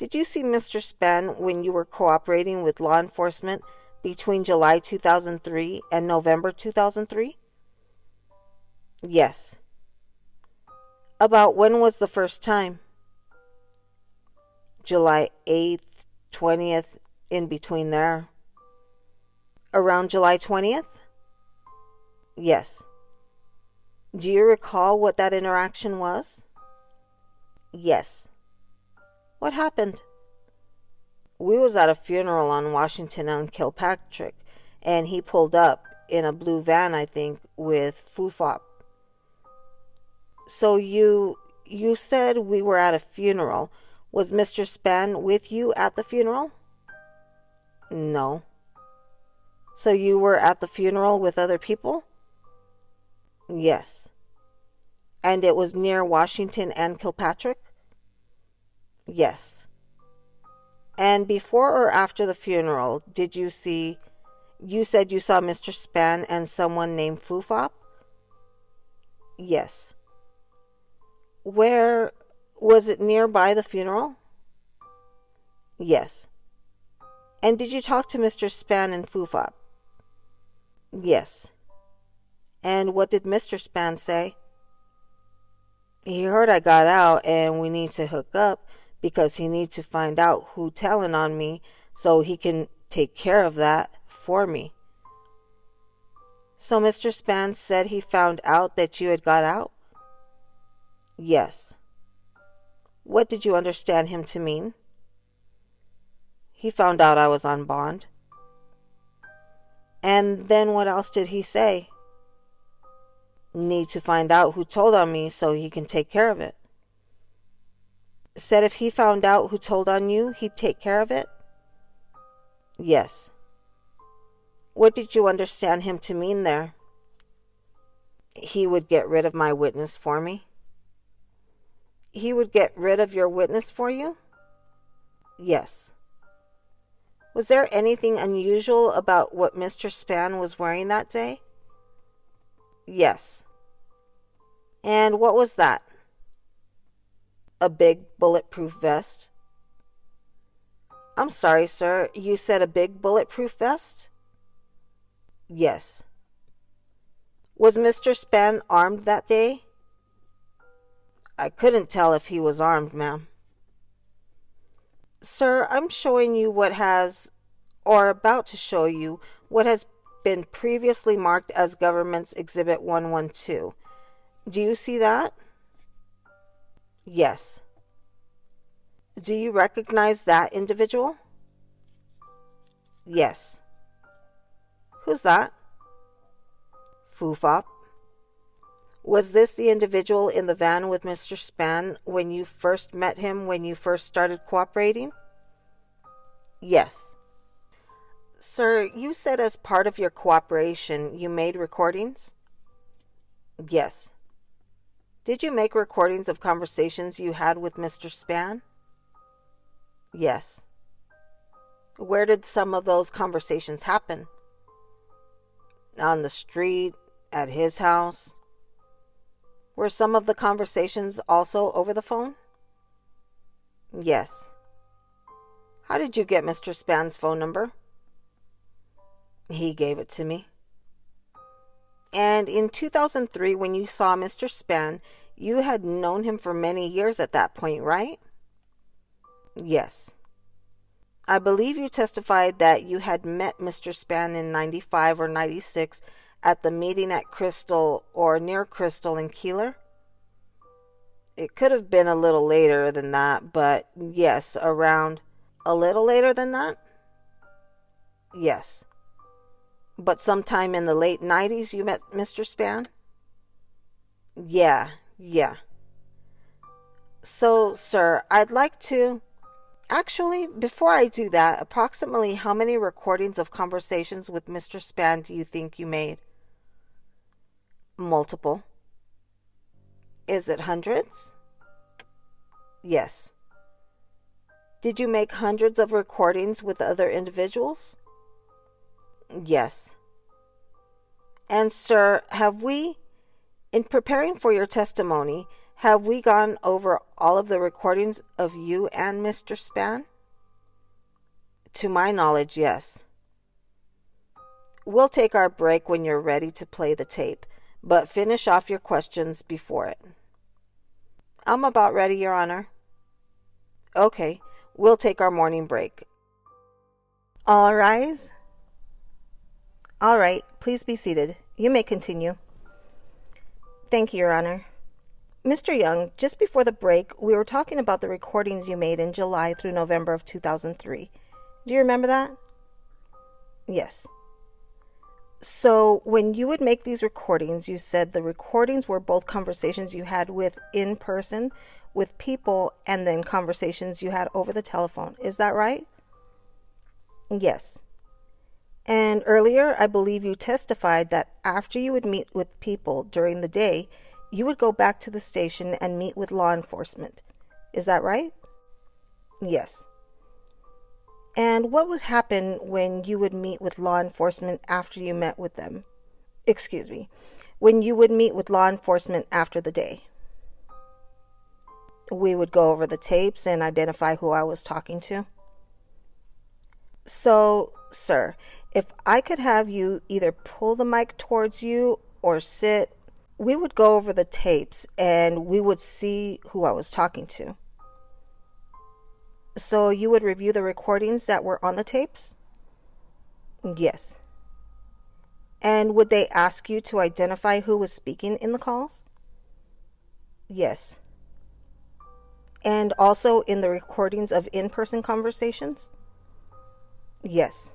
Did you see Mr. Spann when you were cooperating with law enforcement between July 2003 and November 2003? Yes. About when was the first time? July 8th, 20th, in between there. Around July 20th? Yes. Do you recall what that interaction was? Yes. What happened? We was at a funeral on Washington and Kilpatrick, and he pulled up in a blue van, I think, with Fufop. So you said we were at a funeral. Was Mr. Spann with you at the funeral? No. So you were at the funeral with other people? Yes. And it was near Washington and Kilpatrick? Yes. And before or after the funeral, you said you saw Mr. Spann and someone named Fufop? Yes. Where was it, nearby the funeral? Yes. And did you talk to Mr. Spann and Fufop? Yes. And what did Mr. Spann say? He heard I got out and we need to hook up because he needs to find out who telling on me so he can take care of that for me. So Mr. Spann said he found out that you had got out? Yes. What did you understand him to mean? He found out I was on bond. And then what else did he say? Need to find out who told on me so he can take care of it. Said if he found out who told on you, he'd take care of it? Yes. What did you understand him to mean there? He would get rid of my witness for me. He would get rid of your witness for you? Yes. Was there anything unusual about what Mr. Spann was wearing that day? Yes. And what was that? A big bulletproof vest. I'm sorry, sir, you said a big bulletproof vest? Yes. Was Mr. Spann armed that day? I couldn't tell if he was armed, ma'am. Sir, I'm showing you what has, or about to show you, what has been previously marked as Government's Exhibit 112. Do you see that? Yes. Do you recognize that individual? Yes. Who's that? Fufop. Was this the individual in the van with Mr. Spann when you first met him, when you first started cooperating? Yes. Sir, you said as part of your cooperation you made recordings? Yes. Did you make recordings of conversations you had with Mr. Spann? Yes. Where did some of those conversations happen? On the street, at his house. Were some of the conversations also over the phone? Yes. How did you get Mr. Spann's phone number? He gave it to me. And in 2003, when you saw Mr. Spann, you had known him for many years at that point, right? Yes. I believe you testified that you had met Mr. Spann in 95 or 96 at the meeting at Crystal or near Crystal in Keeler? It could have been a little later than that, but yes, around a little later than that? Yes. But sometime in the late 90s you met Mr. Spann? Yeah. So, sir, I'd like to... Actually, before I do that, approximately how many recordings of conversations with Mr. Spann do you think you made? Multiple. Is it hundreds? Yes. Did you make hundreds of recordings with other individuals? Yes. And, sir, have we, in preparing for your testimony, Have we gone over all of the recordings of you and Mr. Spann? To my knowledge, yes. We'll take our break when you're ready to play the tape, but finish off your questions before it. I'm about ready, Your Honor. Okay, we'll take our morning break. All rise. All right, please be seated. You may continue. Thank you, Your Honor. Mr. Young, just before the break, we were talking about the recordings you made in July through November of 2003. Do you remember that? Yes. So when you would make these recordings, you said the recordings were both conversations you had in person with people and then conversations you had over the telephone. Is that right? Yes. And earlier, I believe you testified that after you would meet with people during the day, you would go back to the station and meet with law enforcement. Is that right? Yes. And what would happen when you would meet with law enforcement after you met with them? When you would meet with law enforcement after the day? We would go over the tapes and identify who I was talking to. So, sir, if I could have you either pull the mic towards you or sit, we would go over the tapes and we would see who I was talking to. So you would review the recordings that were on the tapes? Yes. And would they ask you to identify who was speaking in the calls? Yes. And also in the recordings of in-person conversations? Yes.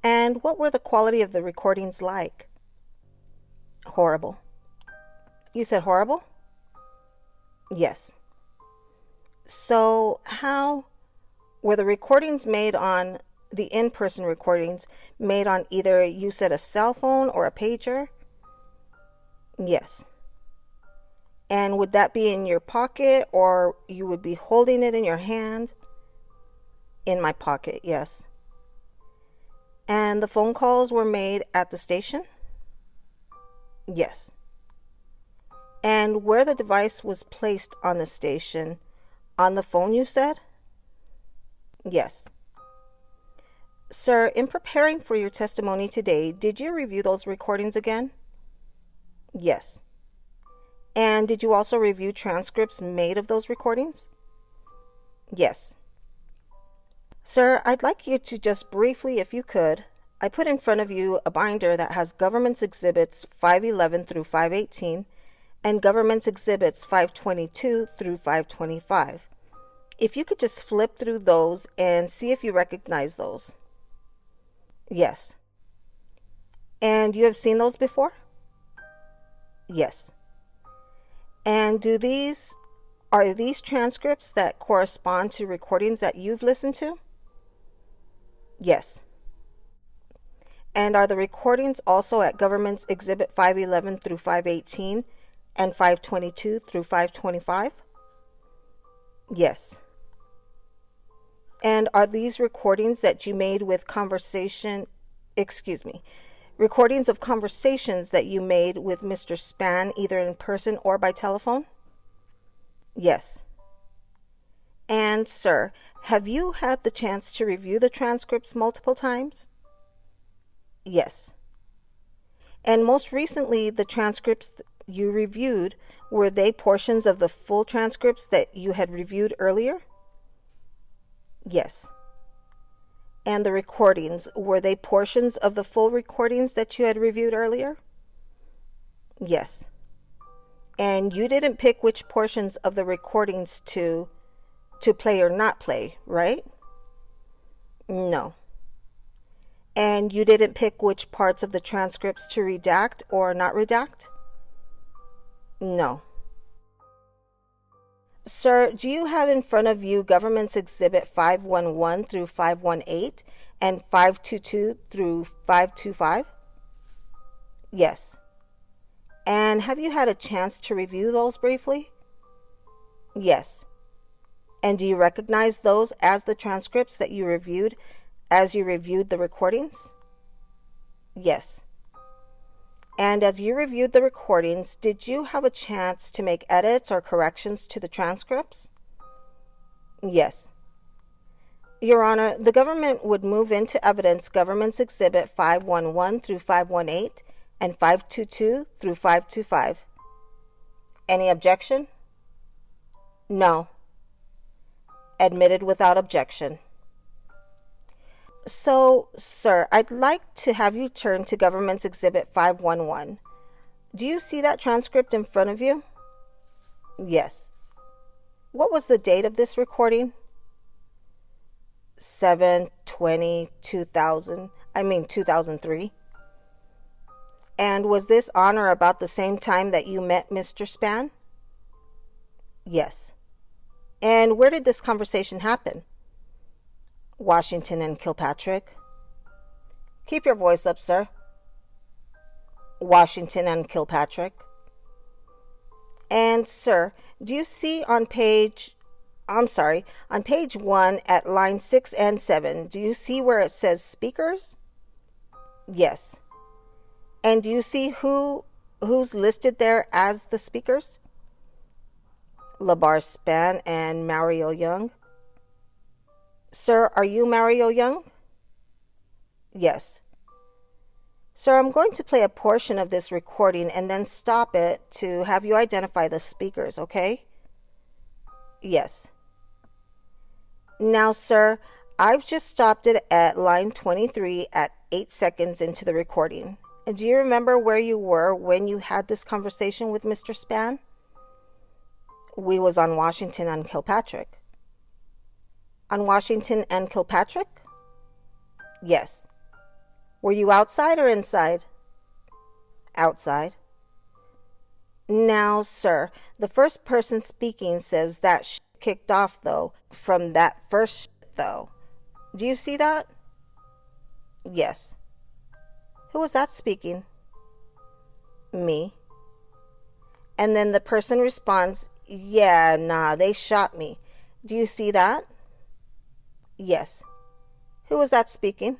And what were the quality of the recordings like? Horrible. You said horrible? Yes. So how were the recordings made on the in-person recordings made on either, you said, a cell phone or a pager? Yes. And would that be in your pocket or you would be holding it in your hand? In my pocket, yes. And the phone calls were made at the station? Yes. And where the device was placed on the station? On the phone, you said? Yes. Sir, in preparing for your testimony today, did you review those recordings again? Yes. And did you also review transcripts made of those recordings? Yes. Sir, I'd like you to just briefly, if you could, I put in front of you a binder that has Government's Exhibits 511 through 518 and Government's Exhibits 522 through 525. If you could just flip through those and see if you recognize those. Yes. And you have seen those before? Yes. And are these transcripts that correspond to recordings that you've listened to? Yes. And are the recordings also at Government's Exhibit 511 through 518 and 522 through 525? Yes. And are these recordings that you made with recordings of conversations that you made with Mr. Spann either in person or by telephone? Yes. And, sir, have you had the chance to review the transcripts multiple times? Yes. And most recently, the transcripts you reviewed, were they portions of the full transcripts that you had reviewed earlier? Yes. And the recordings, were they portions of the full recordings that you had reviewed earlier? Yes. And you didn't pick which portions of the recordings to play or not play, right? No. And you didn't pick which parts of the transcripts to redact or not redact? No. Sir, do you have in front of you Government's Exhibit 511 through 518 and 522 through 525? Yes. And have you had a chance to review those briefly? Yes. And do you recognize those as the transcripts that you reviewed as you reviewed the recordings? Yes. And as you reviewed the recordings, did you have a chance to make edits or corrections to the transcripts? Yes. Your Honor, the government would move into evidence Government's Exhibit 511 through 518 and 522 through 525. Any objection? No. Admitted without objection. So, sir, I'd like to have you turn to Government's Exhibit 511. Do you see that transcript in front of you? Yes. What was the date of this recording? 2003. And was this on or about the same time that you met Mr. Spann? Yes. And where did this conversation happen? Washington and Kilpatrick. Keep your voice up, sir. Washington and Kilpatrick. And, sir, do you see on page 1 at line 6 and 7, do you see where it says speakers? Yes. And do you see who's listed there as the speakers? Labar, Spann, and Mario Young. Sir, are you Mario Young? Yes. Sir, I'm going to play a portion of this recording and then stop it to have you identify the speakers, okay? Yes. Now, sir, I've just stopped it at line 23 at 8 seconds into the recording. Do you remember where you were when you had this conversation with Mr. Spann? We was on Washington and Kilpatrick. On Washington and Kilpatrick? Yes. Were you outside or inside? Outside. Now, sir, the first person speaking says that kicked off, though, from that first though. Do you see that? Yes. Who was that speaking? Me. And then the person responds, yeah, nah, they shot me. Do you see that? Yes. Who was that speaking?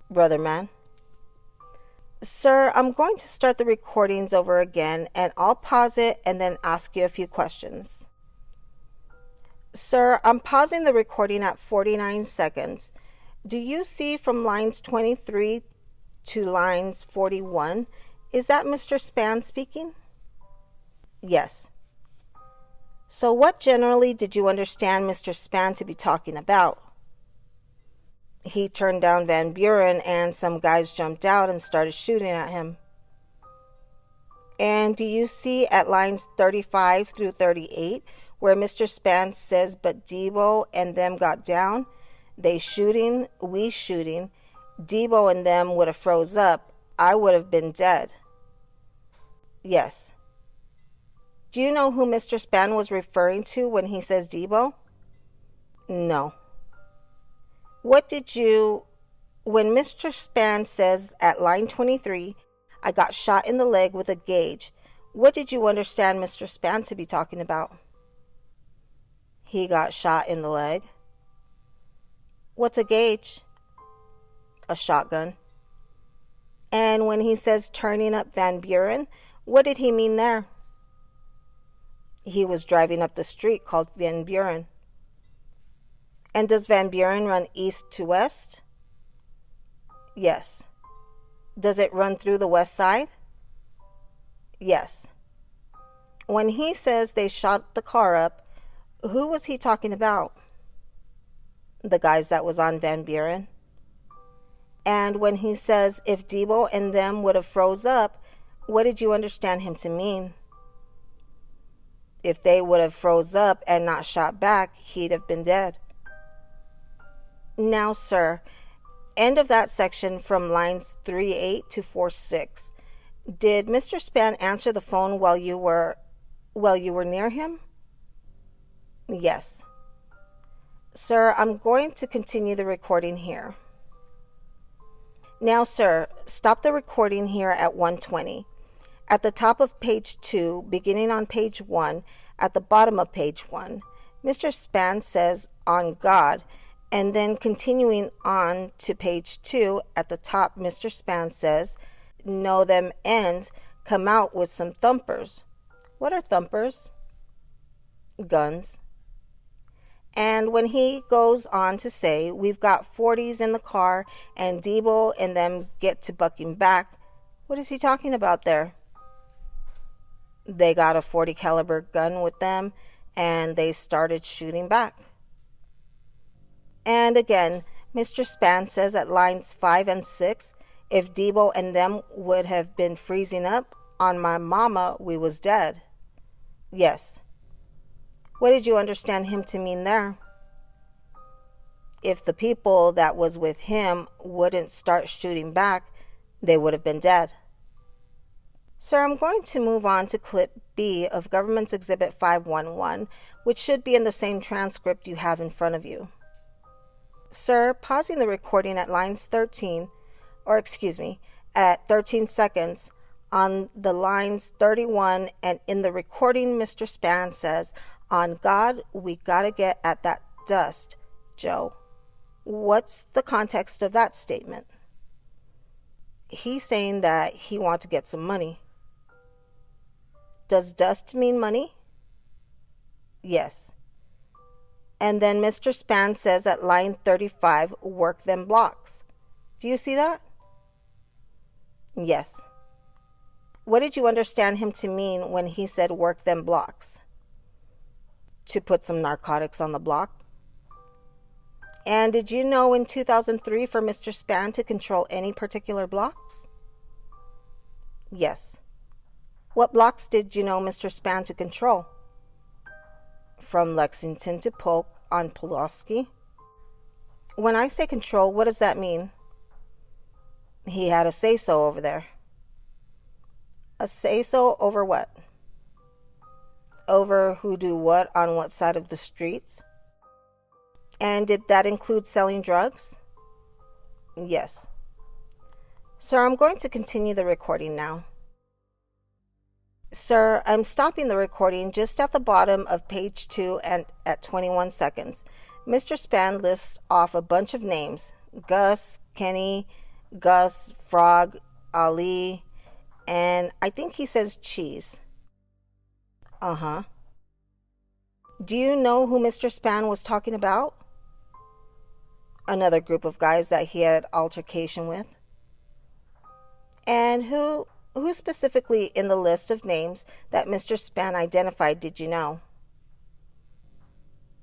Brother man. Sir, I'm going to start the recordings over again, and I'll pause it and then ask you a few questions. Sir, I'm pausing the recording at 49 seconds. Do you see from lines 23 to lines 41, is that Mr. Spann speaking? Yes. So what generally did you understand Mr. Spann to be talking about? He turned down Van Buren and some guys jumped out and started shooting at him. And do you see at lines 35 through 38 where Mr. Spann says, but Debo and them got down, they shooting, we shooting, Debo and them would have froze up, I would have been dead. Yes. Do you know who Mr. Spann was referring to when he says Debo? No. When Mr. Spann says at line 23, I got shot in the leg with a gauge, what did you understand Mr. Spann to be talking about? He got shot in the leg. What's a gauge? A shotgun. And when he says turning up Van Buren, what did he mean there? He was driving up the street called Van Buren. And does Van Buren run east to west? Yes. Does it run through the west side? Yes. When he says they shot the car up, who was he talking about? The guys that was on Van Buren. And when he says if Debo and them would have froze up, what did you understand him to mean? If they would have froze up and not shot back, he'd have been dead. Now, sir, end of that section from lines 38 to 46. Did Mr. Spann answer the phone while you were near him? Yes. Sir, I'm going to continue the recording here. Now, sir, stop the recording here at 120. At the top of page 2, beginning on page 1, at the bottom of page 1, Mr. Spann says, on God, and then continuing on to page 2, at the top, Mr. Spann says, know them ends come out with some thumpers. What are thumpers? Guns. And when he goes on to say, we've got 40s in the car and Debo and them get to bucking back, what is he talking about there? They got a 40 caliber gun with them and they started shooting back. And again, Mr. Spann says at lines 5 and 6, if Debo and them would have been freezing up, on my mama, we was dead. Yes. What did you understand him to mean there? If the people that was with him wouldn't start shooting back, they would have been dead. Sir, I'm going to move on to clip B of Government's Exhibit 511, which should be in the same transcript you have in front of you. Sir, pausing the recording at lines 13, at 13 seconds, on the lines 31, and in the recording, Mr. Spann says, on God, we gotta get at that dust, Joe. What's the context of that statement? He's saying that he wants to get some money. Does dust mean money? Yes. And then Mr. Spann says at line 35, work them blocks. Do you see that? Yes. What did you understand him to mean when he said work them blocks? To put some narcotics on the block? And did you know in 2003 for Mr. Spann to control any particular blocks? Yes. What blocks did you know Mr. Spann to control? From Lexington to Polk on Pulaski. When I say control, what does that mean? He had a say-so over there. A say-so over what? Over who do what on what side of the streets? And did that include selling drugs? Yes. Sir, I'm going to continue the recording now. Sir, I'm stopping the recording just at the bottom of page 2 and at 21 seconds. Mr. Spann lists off a bunch of names. Gus, Kenny, Gus, Frog, Ali, and I think he says Cheese. Uh-huh. Do you know who Mr. Spann was talking about? Another group of guys that he had altercation with. And who specifically in the list of names that Mr. Spann identified did you know?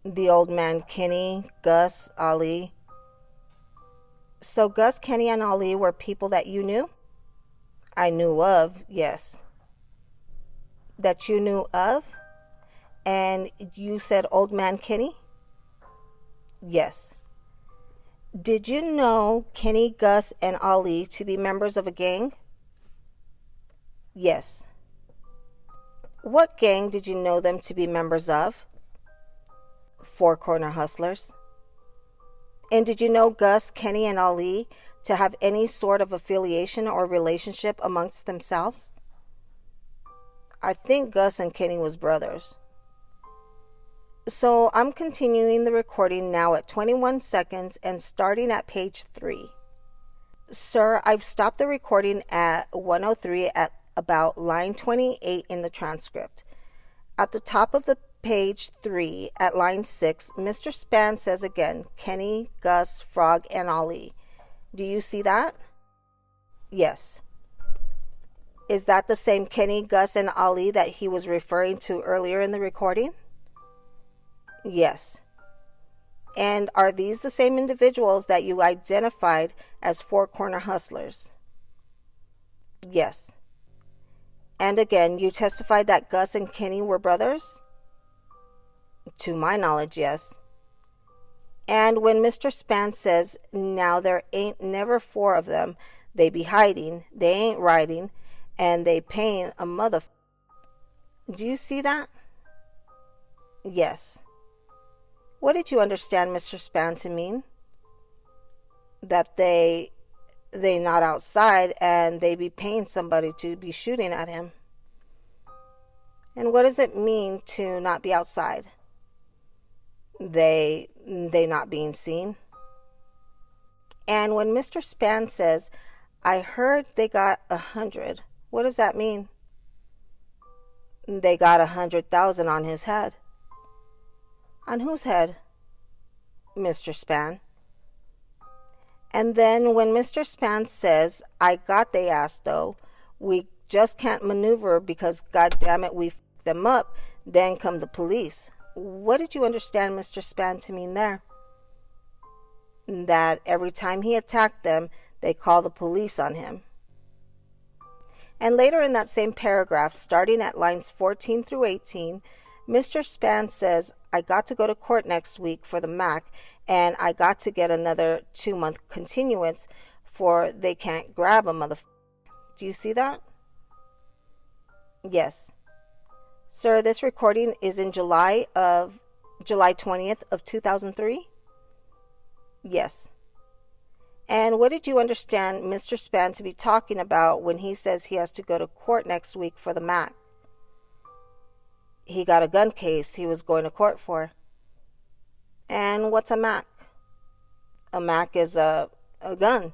The old man Kenny, Gus, Ali. So Gus, Kenny, and Ali were people that you knew? I knew of, yes. That you knew of? And you said old man Kenny? Yes. Did you know Kenny, Gus, and Ali to be members of a gang? Yes. What gang did you know them to be members of? Four Corner Hustlers. And did you know Gus, Kenny, and Ali to have any sort of affiliation or relationship amongst themselves? I think Gus and Kenny was brothers. So I'm continuing the recording now at 21 seconds and starting at page 3. Sir, I've stopped the recording at 103 at about line 28 in the transcript. At the top of the page 3 at line 6, Mr. Spann says again, Kenny, Gus, Frog, and Ali. Do you see that? Yes. Is that the same Kenny, Gus, and Ali that he was referring to earlier in the recording? Yes. And are these the same individuals that you identified as Four Corner Hustlers? Yes. And again, you testified that Gus and Kenny were brothers? To my knowledge, yes. And when Mr. Spann says, now there ain't never 4 of them, they be hiding, they ain't riding, and they paying a mother. Do you see that? Yes. What did you understand Mr. Spann to mean? That they not outside and they be paying somebody to be shooting at him. And what does it mean to not be outside? They not being seen. And when Mr. Spann says, I heard they got 100. What does that mean? They got 100,000 on his head. On whose head? Mr. Spann. And then when Mr. Spann says, I got they ass though, we just can't maneuver because god damn it we f***ed them up, then come the police. What did you understand Mr. Spann to mean there? That every time he attacked them, they call the police on him. And later in that same paragraph, starting at lines 14 through 18, Mr. Spann says, I got to go to court next week for the MAC, and I got to get another 2-month continuance for they can't grab a motherfucker. Do you see that? Yes. Sir, this recording is in July 20th of 2003? Yes. And what did you understand Mr. Spann to be talking about when he says he has to go to court next week for the MAC? He got a gun case he was going to court for. And what's a MAC? A MAC is a gun.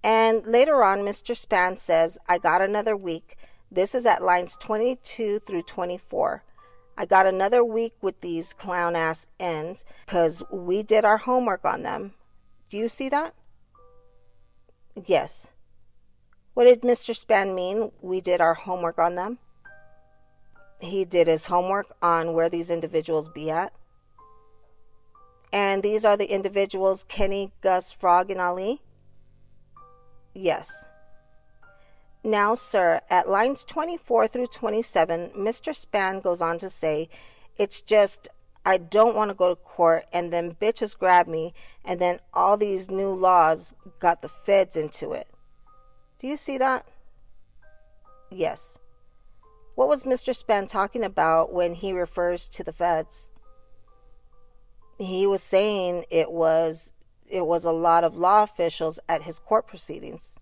And later on, Mr. Spann says, I got another week. This is at lines 22 through 24. I got another week with these clown ass ends because we did our homework on them. Do you see that? Yes. What did Mr. Spann mean we did our homework on them? He did his homework on where these individuals be at. And these are the individuals Kenny, Gus, Frog, and Ali? Yes. Now, sir, at lines 24 through 27, Mr. Spann goes on to say, it's just, I don't want to go to court, and then bitches grab me, and then all these new laws got the feds into it. Do you see that? Yes. What was Mr. Spann talking about when he refers to the feds? He was saying it was a lot of law officials at his court proceedings.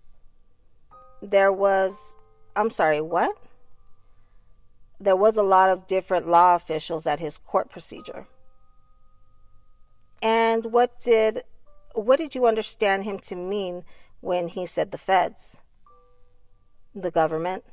I'm sorry, what? There was a lot of different law officials at his court procedure. And what did you understand him to mean when he said the feds? The government.